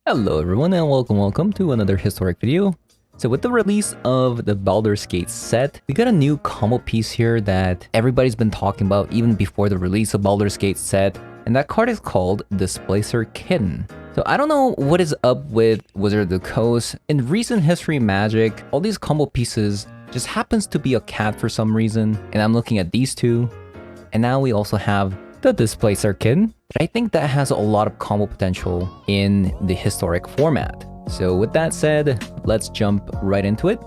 Hello everyone and welcome to another historic video. So with the release of the Baldur's Gate set, we got a new combo piece here that everybody's been talking about even before the release of Baldur's Gate set, and that card is called Displacer Kitten. So I don't know what is up with Wizard of the Coast. In recent history Magic, all these combo pieces just happens to be a cat for some reason, and I'm looking at these two, and now we also have the Displacer Kitten. But I think that has a lot of combo potential in the historic format. So with that said, let's jump right into it.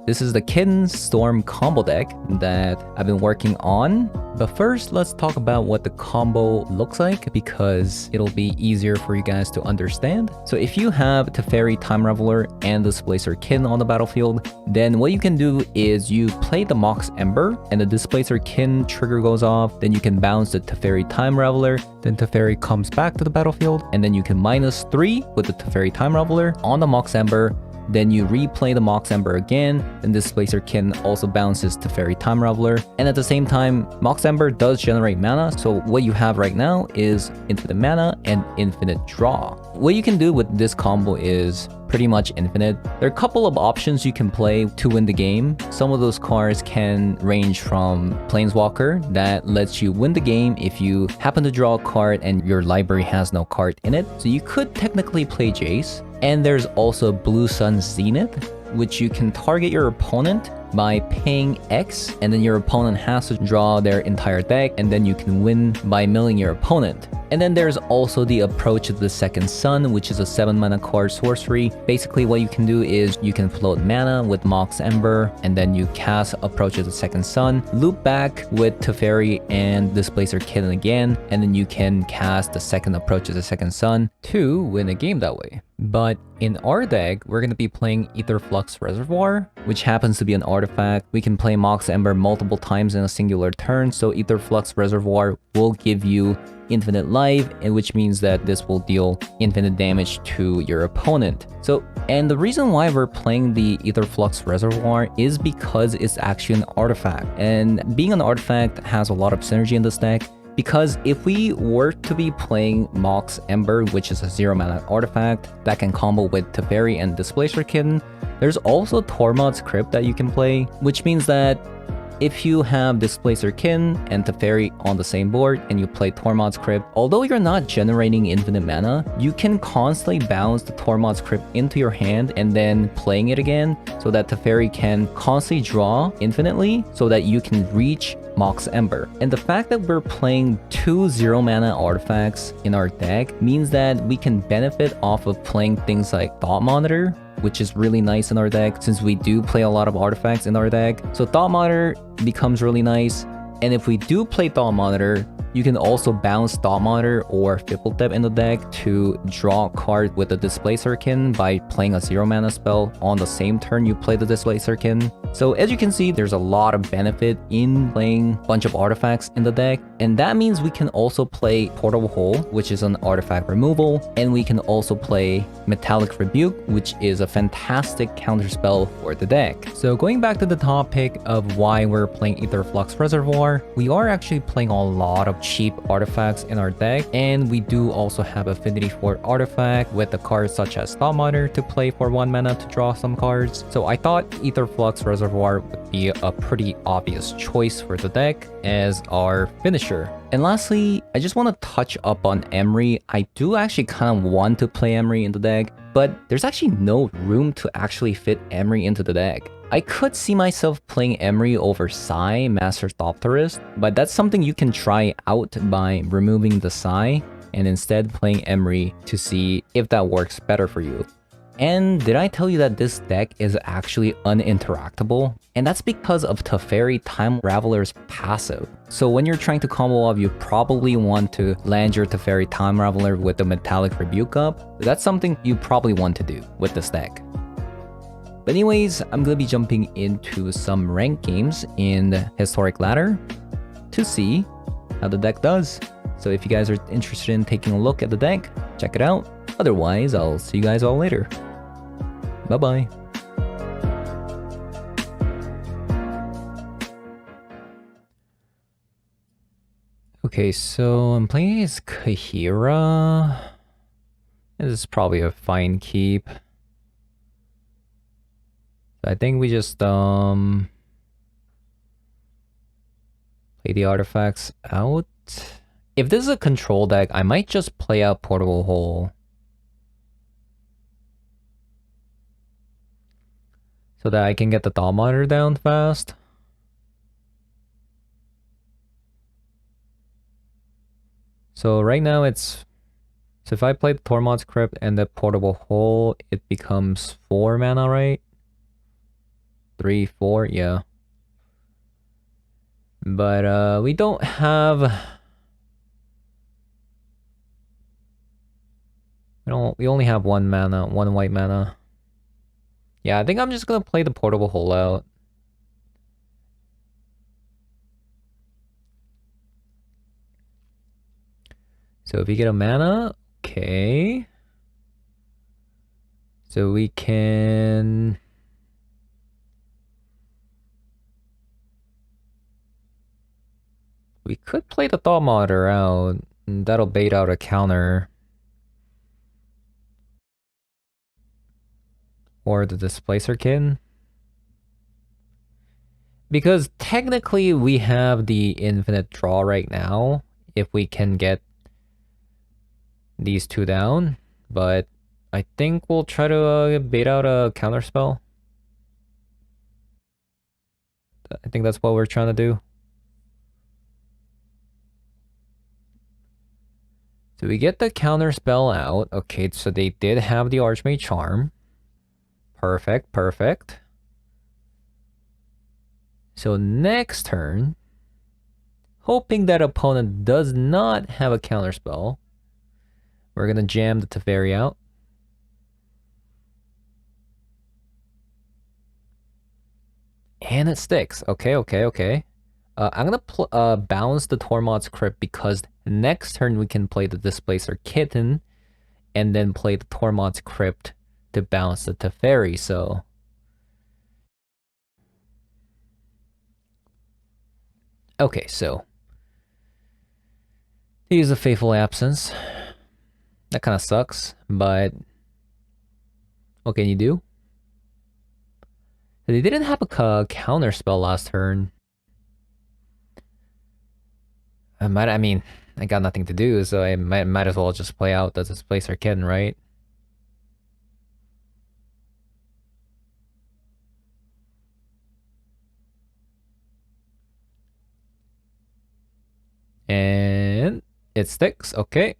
This is the Kitten Storm combo deck that I've been working on. But first, let's talk about what the combo looks like because it'll be easier for you guys to understand. So if you have Teferi Time Reveler and Displacer Kitten on the battlefield, then what you can do is you play the Mox Ember and the Displacer Kitten trigger goes off, then you can bounce the Teferi Time Reveler, then Teferi comes back to the battlefield, and then you can -3 with the Teferi Time Reveler on the Mox Ember. Then you replay the Mox Ember again, and Displacer Kitten also bounces Teferi Time Reveler. And at the same time, Mox Ember does generate mana, so what you have right now is infinite mana and infinite draw. What you can do with this combo is pretty much infinite. There are a couple of options you can play to win the game. Some of those cards can range from Planeswalker that lets you win the game if you happen to draw a card and your library has no card in it. So you could technically play Jace. And there's also Blue Sun Zenith, which you can target your opponent by paying X, and then your opponent has to draw their entire deck, and then you can win by milling your opponent. And then there's also the Approach of the Second Sun, which is a 7-mana card sorcery. Basically, what you can do is you can float mana with Mox Ember, and then you cast Approach of the Second Sun, loop back with Teferi and Displacer Kitten again, and then you can cast the second Approach of the Second Sun to win a game that way. But in our deck, we're going to be playing Aetherflux Reservoir, which happens to be an artifact. We can play Mox Ember multiple times in a singular turn, so Aetherflux Reservoir will give you infinite life, and which means that this will deal infinite damage to your opponent. And the reason why we're playing the Aetherflux Reservoir is because it's actually an artifact, and being an artifact has a lot of synergy in this deck. Because if we were to be playing Mox Ember, which is a 0-mana artifact that can combo with Teferi and Displacer Kitten, there's also Tormod's Crypt that you can play, which means that if you have Displacer Kitten and Teferi on the same board and you play Tormod's Crypt, although you're not generating infinite mana, you can constantly bounce the Tormod's Crypt into your hand and then playing it again so that Teferi can constantly draw infinitely so that you can reach Mox Ember. And the fact that we're playing 2 0-mana artifacts in our deck means that we can benefit off of playing things like Thought Monitor, which is really nice in our deck since we do play a lot of artifacts in our deck. So Thought Monitor becomes really nice. And if we do play Thought Monitor, you can also bounce Thought Monitor or Fippletep in the deck to draw a card with the Displacer Kitten by playing a 0-mana spell on the same turn you play the Displacer Kitten. So as you can see, there's a lot of benefit in playing a bunch of artifacts in the deck. And that means we can also play Portable Hole, which is an artifact removal. And we can also play Metallic Rebuke, which is a fantastic counterspell for the deck. So going back to the topic of why we're playing Aetherflux Reservoir, we are actually playing a lot of cheap artifacts in our deck, and we do also have Affinity for Artifact with the cards such as Thought Monitor to play for 1 mana to draw some cards. So I thought Aetherflux Reservoir would be a pretty obvious choice for the deck as our finisher. And lastly, I just want to touch up on Emery. I do actually kind of want to play Emery in the deck, but there's actually no room to actually fit Emery into the deck. I could see myself playing Emery over Sai, Master Thopterist, but that's something you can try out by removing the Sai and instead playing Emery to see if that works better for you. And did I tell you that this deck is actually uninteractable? And that's because of Teferi Time Raveler's passive. So when you're trying to combo up, you probably want to land your Teferi Time Raveler with the Metallic Rebuke up. That's something you probably want to do with this deck. But anyways, I'm going to be jumping into some ranked games in the Historic Ladder to see how the deck does. So if you guys are interested in taking a look at the deck, check it out. Otherwise, I'll see you guys all later. Bye-bye. Okay, so I'm playing as Kahira. This is probably a fine keep. I think we just play the artifacts out. If this is a control deck, I might just play out Portable Hole. So that I can get the Thought Monitor down fast. So right now it's... So if I play the Tormod's Crypt and the Portable Hole, it becomes 4 mana, right? 3, 4, yeah. But we don't have... We only have 1 mana, 1 white mana. Yeah, I think I'm just gonna play the Portable Hole out. So if you get a mana, okay. So we can... We could play the Thought Monitor out, and that'll bait out a counter. Or the Displacer Kitten. Because technically we have the infinite draw right now, if we can get these 2 down. But I think we'll try to bait out a counter spell. I think that's what we're trying to do. So we get the counter spell out. Okay, so they did have the Archmage Charm. Perfect, perfect. So next turn, hoping that opponent does not have a counter spell, we're gonna jam the Teferi out. And it sticks. Okay, okay, okay. I'm gonna bounce the Tormod's Crypt because next turn we can play the Displacer Kitten and then play the Tormod's Crypt to bounce the Teferi, so... Okay, so... They use a Faithful Absence. That kind of sucks, but... What can you do? They didn't have a counter spell last turn. I mean, I got nothing to do, so I might as well just play out the Displacer Kitten, right? And it sticks, okay.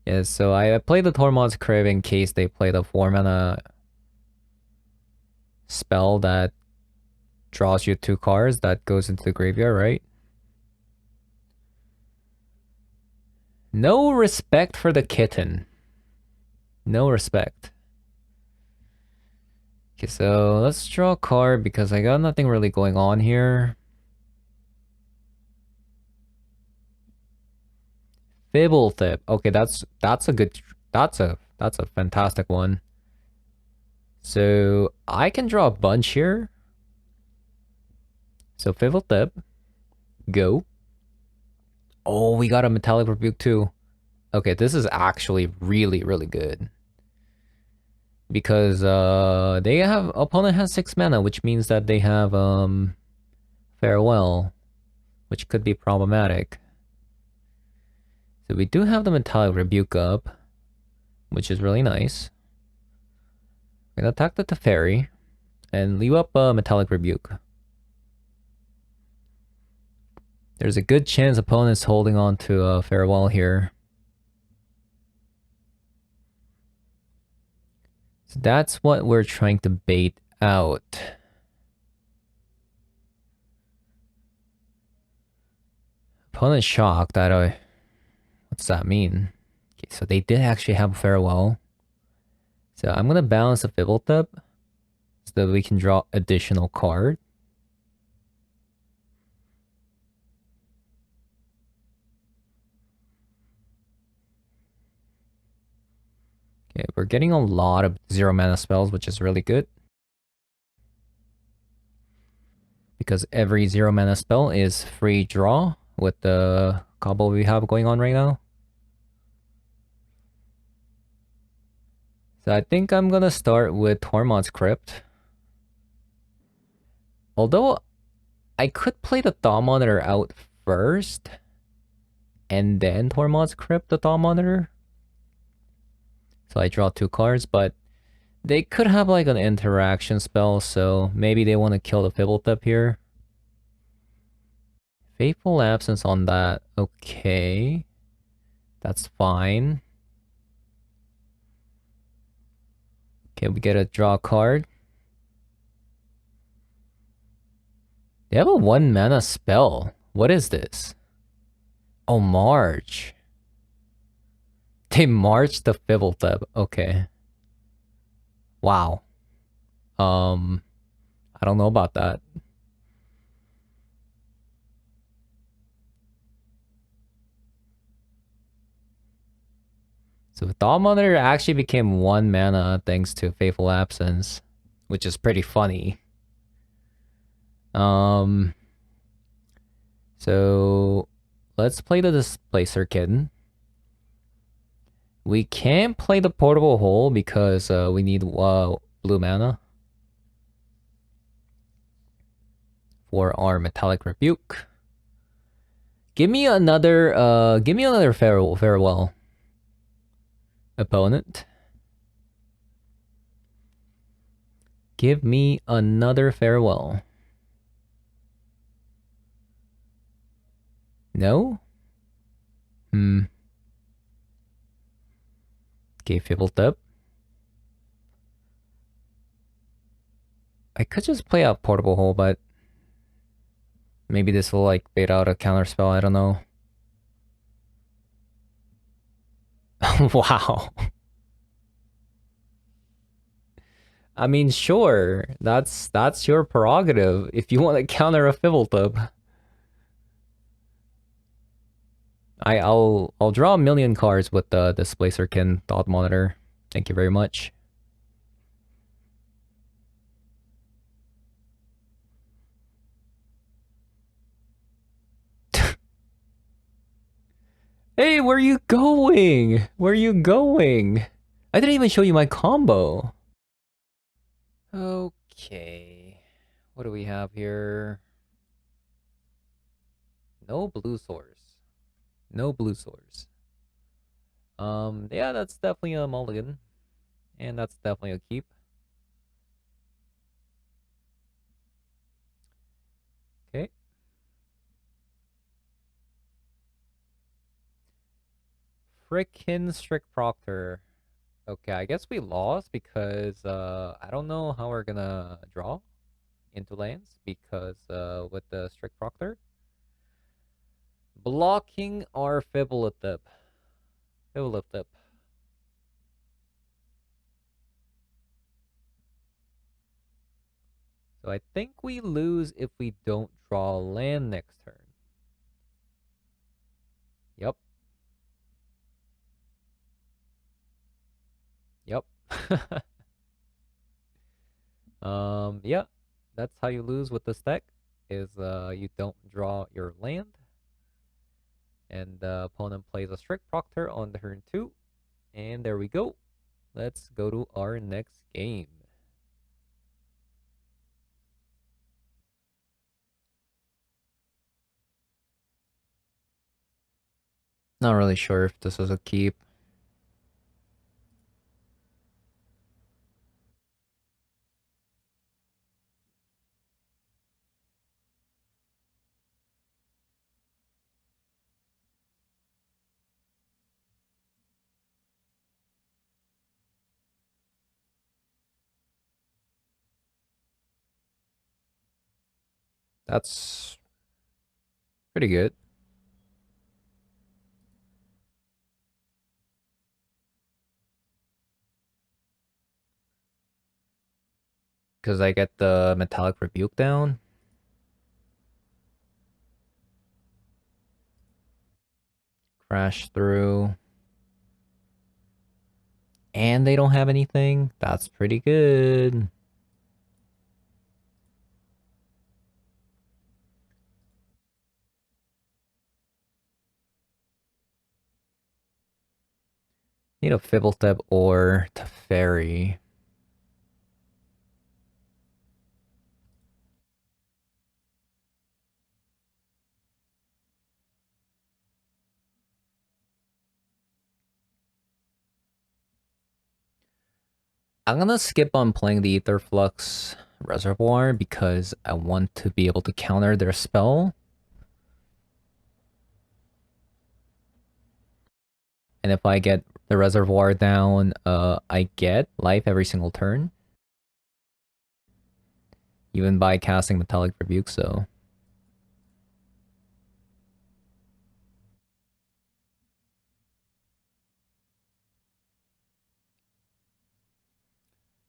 Yeah, so I played the Tormod's Crib in case they play the 4 mana spell that draws you 2 cards that goes into the graveyard, right? No respect for the kitten. No respect. Okay, so let's draw a card because I got nothing really going on here. Fibblethip. Okay, that's a fantastic one. So I can draw a bunch here. So Fibblethip, go. Oh, we got a Metallic Rebuke too. Okay, this is actually really, really good. Because opponent has 6 mana, which means that they have Farewell, which could be problematic. So we do have the Metallic Rebuke up, which is really nice. We're gonna attack the Teferi and leave up a Metallic Rebuke. There's a good chance opponent's holding on to Farewell here. So that's what we're trying to bait out. Opponent's shocked that what's that mean? Okay, so they did actually have Farewell. So I'm gonna balance the Fibblethip so that we can draw additional card. Okay, we're getting a lot of 0 mana spells, which is really good. Because every 0 mana spell is free draw with the combo we have going on right now. So I think I'm gonna start with Tormod's Crypt. Although I could play the Thought Monitor out first, and then Tormod's Crypt the Thought Monitor. So I draw 2 cards, but they could have like an interaction spell, so maybe they want to kill the Fibblethip here. Fateful Absence on that. Okay. That's fine. Okay, we get a draw card. They have a 1 mana spell. What is this? Oh, March. They marched the Fibblethip. Okay. Wow. I don't know about that. So Thought Monitor actually became 1 mana thanks to Fateful Absence, which is pretty funny. So let's play the Displacer Kitten. We can't play the Portable Hole because we need blue mana for our Metallic Rebuke. Give me another farewell opponent. Give me another farewell. No? Okay, Fibblethip. I could just play out Portable Hole, but maybe this will like bait out a counter spell, I don't know. Wow. I mean, sure, that's your prerogative if you want to counter a Fibblethip. I'll draw a million cards with the Displacer Kitten Thought Monitor. Thank you very much. Hey, where are you going? Where are you going? I didn't even show you my combo. Okay. What do we have here? No blue source. No blue source. Yeah, that's definitely a mulligan. And that's definitely a keep. Okay. Frickin' Strict Proctor. Okay, I guess we lost because I don't know how we're gonna draw into lands because with the Strict Proctor. Blocking our Fibblethip. Fibblethip. So I think we lose if we don't draw land next turn. Yep. Yep. Yeah. That's how you lose with this deck, is you don't draw your land. And the opponent plays a Strict Proctor on turn 2. And there we go. Let's go to our next game. Not really sure if this is a keep. That's pretty good. Because I get the Metallic Rebuke down. Crash through. And they don't have anything? That's pretty good. Need a Fibblethip or Teferi. I'm gonna skip on playing the Aetherflux Reservoir because I want to be able to counter their spell. And if I get the Reservoir down, I get life every single turn. Even by casting Metallic Rebuke, so...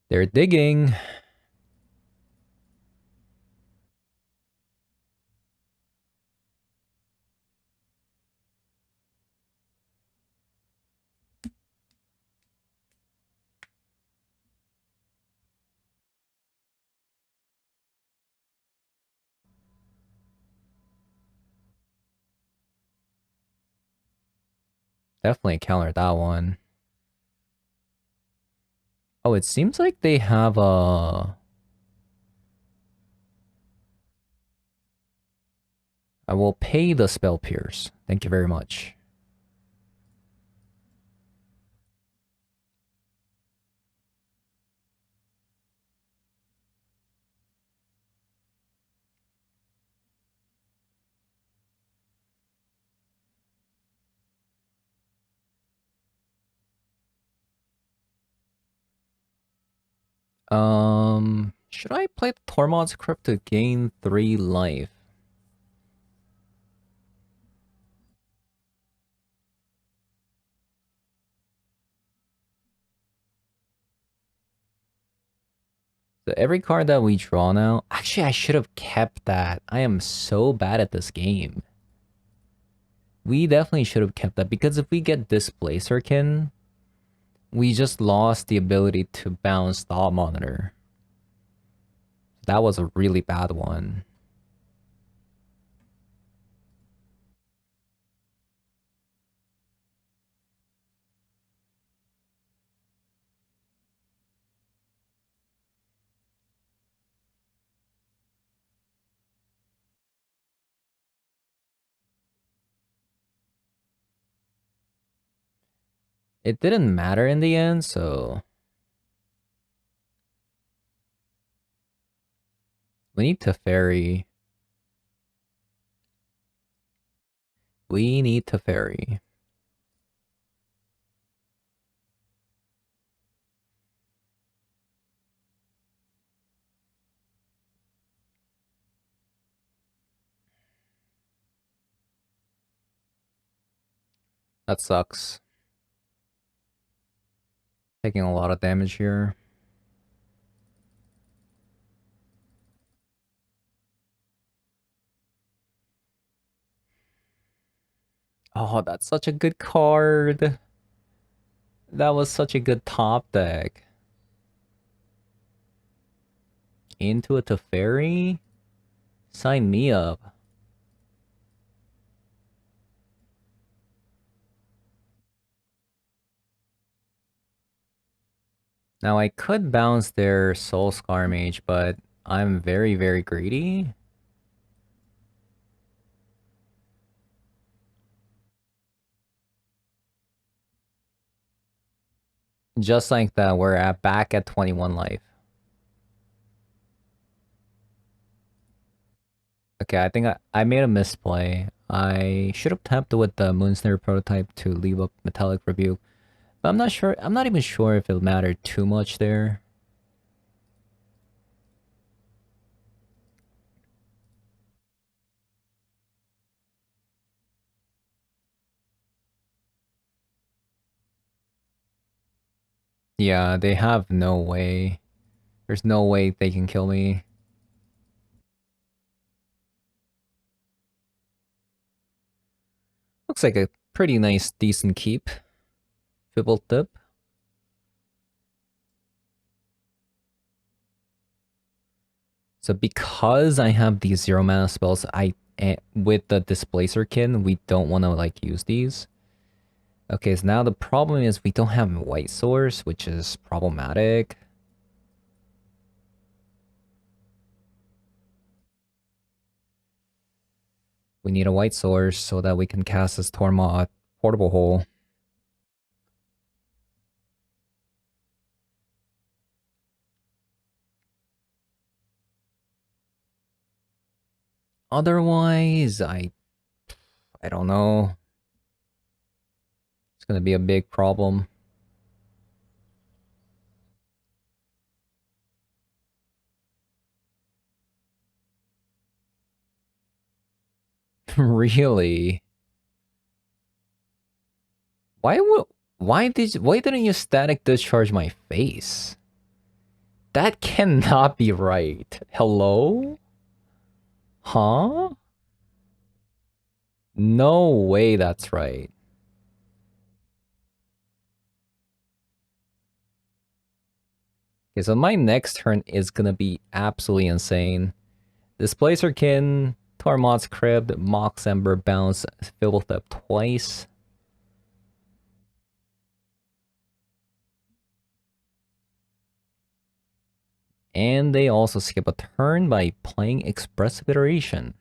They're digging. Definitely counter that one. Oh, it seems like they have a... I will pay the Spell Pierce. Thank you very much. Should I play the Tormod's Crypt to gain 3 life? So every card that we draw now... Actually, I should have kept that. I am so bad at this game. We definitely should have kept that, because if we get Displacer Kitten, we just lost the ability to bounce Thought Monitor. That was a really bad one. It didn't matter in the end, so... We need Teferi. We need Teferi. That sucks. Taking a lot of damage here. Oh, that's such a good card. That was such a good top deck. Into a Teferi? Sign me up. Now I could bounce their Soul Scar Mage, but I'm very, very greedy. Just like that, we're back at 21 life. Okay, I think I made a misplay. I should have tapped with the Moonsnare prototype to leave up Metallic Rebuke. But I'm not sure. I'm not even sure if it'll matter too much there. Yeah, they have no way. There's no way they can kill me. Looks like a pretty nice, decent keep. Fibble tip. So because I have these 0 mana spells, with the Displacer Kitten, we don't want to like use these. Okay, so now the problem is we don't have white source, which is problematic. We need a white source so that we can cast this Tormod Portable Hole. Otherwise, I don't know. It's gonna be a big problem. Really? Why didn't you static discharge my face? That cannot be right. Hello? Huh? No way that's right. Okay, so my next turn is gonna be absolutely insane. Displacer Kin, Tormod's Crypt, Mox Ember, Bounce, Fibblethep twice. And they also skip a turn by playing Expressive Iteration.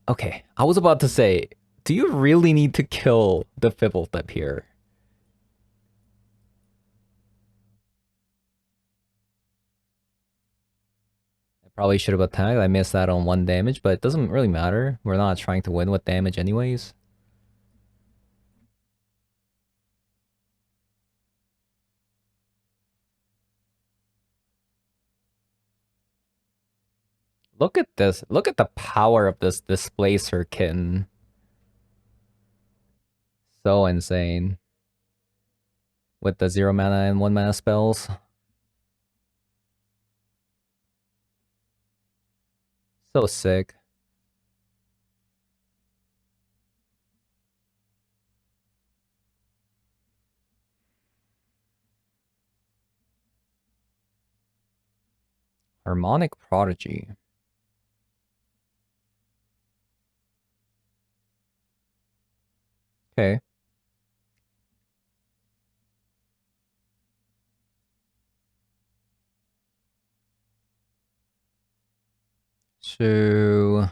Okay, I was about to say, do you really need to kill the Fibblethep here? I probably should have attacked. I missed that on 1 damage, but it doesn't really matter. We're not trying to win with damage anyways. Look at this. Look at the power of this Displacer Kitten. So insane. With the 0 mana and 1 mana spells. So sick. Harmonic Prodigy. Okay. So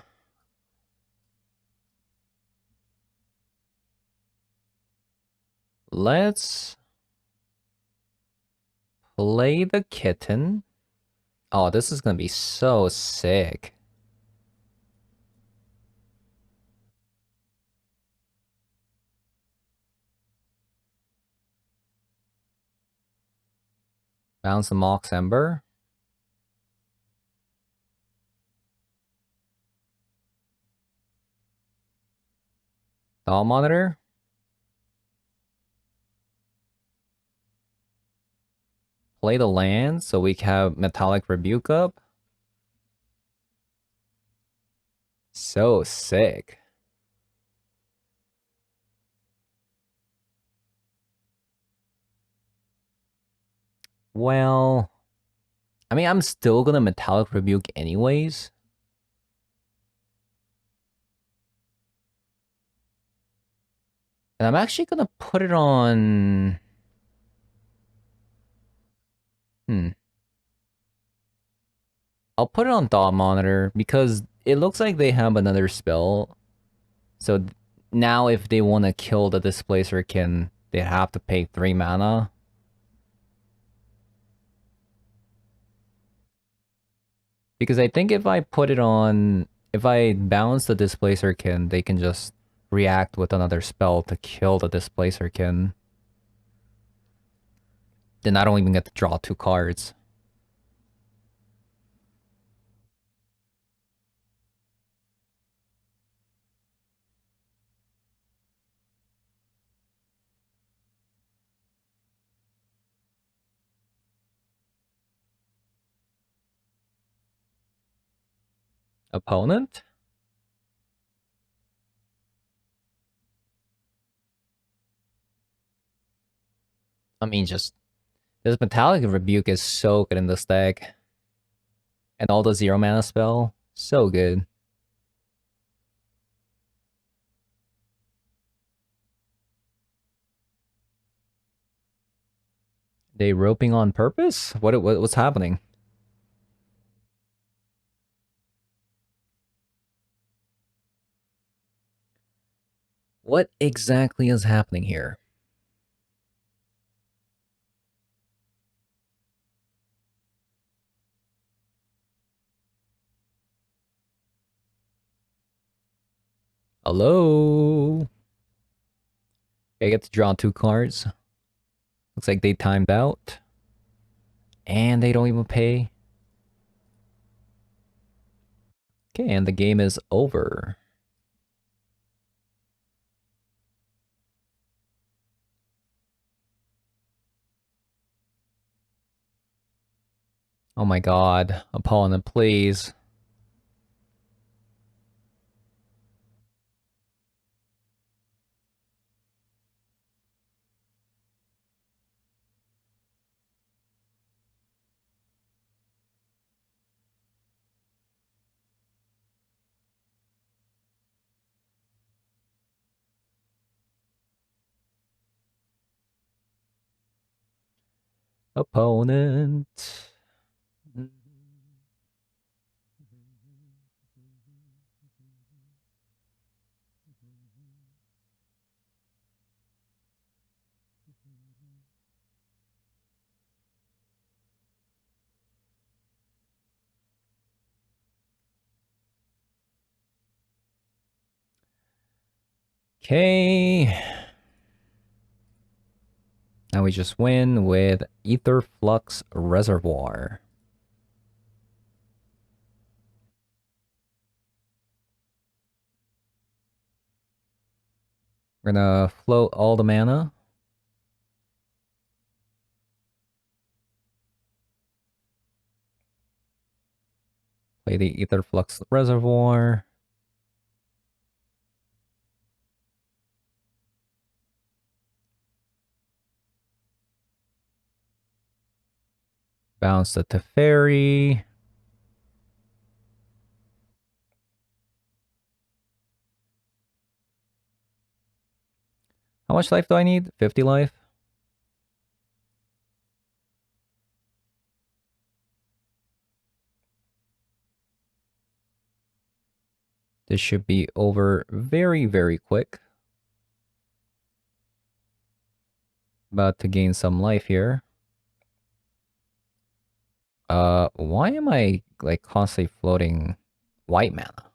let's play the kitten. Oh, this is gonna be so sick. Bounce the Mox Ember. Doll Monitor. Play the land so we have Metallic Rebuke up. So sick. Well, I mean, I'm still gonna Metallic Rebuke anyways. And I'm actually gonna put it on... I'll put it on Thought Monitor because it looks like they have another spell. So now if they want to kill the Displacer Kin, they have to pay 3 mana. Because I think if I put it on... If I balance the Displacer Kin, they can just react with another spell to kill the Displacer Kin. Then I don't even get to draw 2 cards. Opponent? I mean, just this Metallic Rebuke is so good in this deck. And all the 0 mana spell, so good. They roping on purpose? What's happening? What exactly is happening here? Hello? I get to draw 2 cards. Looks like they timed out. And they don't even pay. Okay, and the game is over. Oh my god. Opponent, please. Opponent. Okay. Now we just win with Ether Flux Reservoir. We're gonna float all the mana. Play the Ether Flux Reservoir. Bounce the Teferi. How much life do I need? 50 life? This should be over very, very quick. About to gain some life here. Why am I like constantly floating white mana?